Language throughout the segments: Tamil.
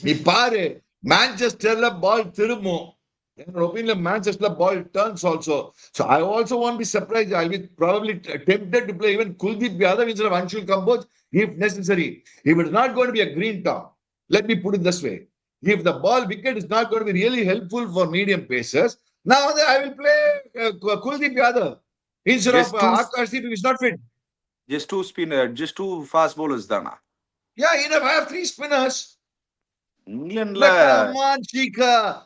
நீ பாரு மான்செஸ்டர்ல பால் திரும்பும். In my opinion, Manchester ball turns also. So I also won't be surprised. I'll be probably tempted to play even Kuldeep Yadav instead of Anshul Kamboj if necessary. If it's not going to be a green top, let me put it this way. If the ball wicket is not going to be really helpful for medium pacers, now I will play Kuldeep Yadav instead of Akash Deep if he's not fit. Just two fast bowlers தானா? Yeah, enough. I have 3 spinners. இங்கிலாந்துல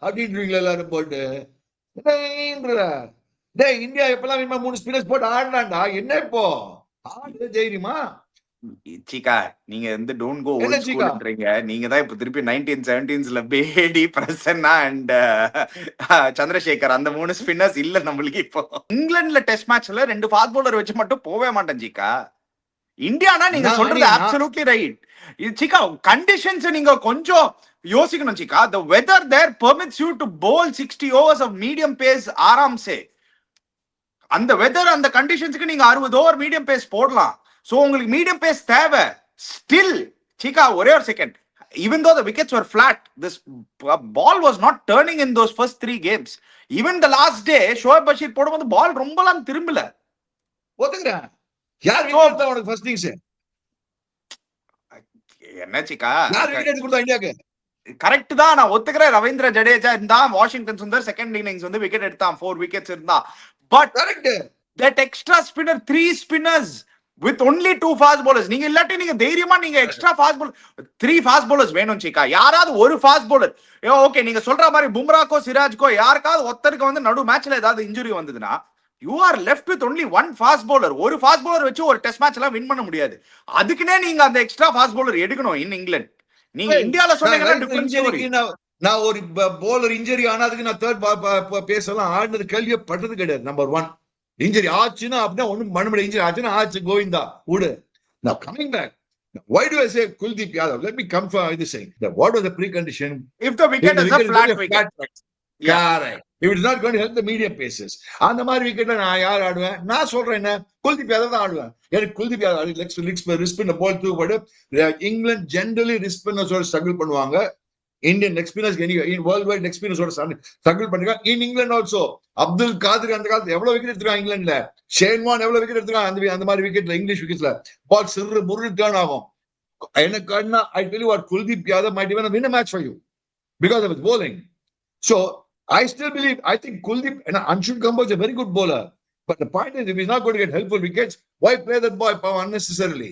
அப்படின்றீங்களா எல்லாரும் போட்டு இந்தியா எப்பெல்லாம் 3 ஸ்பின்னர்ஸ் போட்டு ஆடலாம்டா. என்ன இப்போ ஆடு தைரியமா? சீக்கா நீங்க வந்து டோன்ட் கோ ஓல்ட் ஸ்கூல்ன்றீங்க. நீங்க தான் இப்ப திருப்பி 1970s பேடி பிரசன்னா அண்ட் சந்திரசேகர் அந்த 3 ஸ்பின்னர்ஸ் இல்ல நம்மளுக்கு. இப்போ இங்கிலாந்துல டெஸ்ட் மேட்ச்ல 2 ஃபாஸ்ட் பவுலர் வச்சு மட்டும் போவே மாட்டேன் சீக்கா. இந்தியானா நீங்க சொல்றது அப்சல்யூட்லி ரைட். சீக்கா கண்டிஷன்ஸ் நீங்க கொஞ்சம் யோசிக்கணும் சீக்கா. the weather there permits you to bowl 60 overs of medium pace ஆராம்சே. அந்த வெதர் அந்த கண்டிஷன்ஸ்க்கு நீங்க 60 ஓவர் மீடியம் பேஸ் போடலாம். சோ உங்களுக்கு மீடியம் பேஸ் தேவை. ஸ்டில் சீக்கா ஒரே ஒரு second, even though the wickets were flat, this ball was not turning in those first 3 games. Even the last day Shoaib Bashir போடும்போது பால் ரொம்பலாம் திரும்பல. ஒத்துக்கிறேன். யார் விக்கெட் எடுத்தா உனக்கு ஃபர்ஸ்ட் இன்னிங்ஸ்? என்ன சீக்கா யார் விக்கெட் எடுத்து கொடுத்தா இந்தியாக்கு? கரெக்ட் தான், நான் ஒத்துக்கிறேன். ரவீந்திர ஜடேஜா இருந்தா, வாஷிங்டன் சுந்தர் செகண்ட் இன்னிங்ஸ் வந்து விக்கெட் எடுத்தான், 4 விக்கெட்ஸ் இருந்தா. But correct, that extra spinner 3 spinners with only 2 fast bowlers. நீங்க இல்லாட்டி நீங்க தைரியமா நீங்க extra fast bowler 3 fast bowlers வேணும் சீக்கா. யாராவது ஒரு ஃபாஸ்ட் பவுலர் ஓகே, நீங்க சொல்ற மாதிரி பும்ராக்கோ சிராஜ்கோ யாருக்காவது ஒருத்தருக்கு வந்து நடு மேட்ச்ல ஏதாவது இன்ஜுரி வந்ததுன்னா you are left with only 1 fast bowler. ஒரு ஃபாஸ்ட் bowler வச்சு ஒரு டெஸ்ட் மேட்ச் எல்லாம் வின் பண்ண முடியாது. அதுக்குனே நீங்க அந்த எக்ஸ்ட்ரா ஃபாஸ்ட் bowler எடுக்கணும் இன் இங்கிலாந்து. நீங்க இந்தியால சொன்னீங்கன்னா டிஃபரன்ஸ் ஸ்டோரி. நான் ஒரு bowler இன்ஜரி ஆனதுக்கு நான் தேர்ட் பேசலாம் ஆடுனது கேள்விப்பட்டது கிடையாது. நம்பர் 1 இன்ஜரி ஆச்சுன்னா அப்படின்னா ஒண்ணும் பண்ண முடியாது. இன்ஜரி ஆச்சுன்னா ஆச்சு, கோவிந்தா விடு. Now coming back, why do I say Kuldeep Yadav? Let me confirm this thing. What was the precondition? If the wicket is a flat wicket. Correct. If it's not going to help the medium paces. அந்த மாதிரி விக்கெட்ல நான் யார் ஆடுவேன்? நான் சொல்றேன் என்ன, குல்தீப் யாதவ் தான் ஆடுவேன். எனக்கு குல்தீப் யாதவ் ரிஸ்க் பண்ண பால் தூக்கப்படு. இங்கிலாந்து ஜெனரலி ரிஸ்க் பண்ண ஸ்ட்ரகிள் பண்ணுவாங்க. இந்தியன் எக்ஸ்பீரியன்ஸ் வேர்ல்ட் வைட் எக்ஸ்பீரியன்ஸோட ஸ்ட்ரகிள் பண்ணிருக்காங்க. In England also Abdul Qadir அந்த காலத்துல எவ்வளவு விக்கெட் எடுத்துருக்காங்க இங்கிலாந்துல. ஷேன்வான் எவ்வளவு விக்கெட் எடுத்துருக்காங்க அந்த மாதிரி விக்கெட்ல, இங்கிலீஷ் விக்கெட்ல பால் சிறு முரு டர்ன் ஆகும். எனக்கு I tell you what, Kuldeep Yadav might even win a match for you because of his bowling. So I still believe, I think Kuldeep and Anshul Kamboj is a very good bowler. But the point is, if he's not going to get helpful wickets, why play that boy unnecessarily?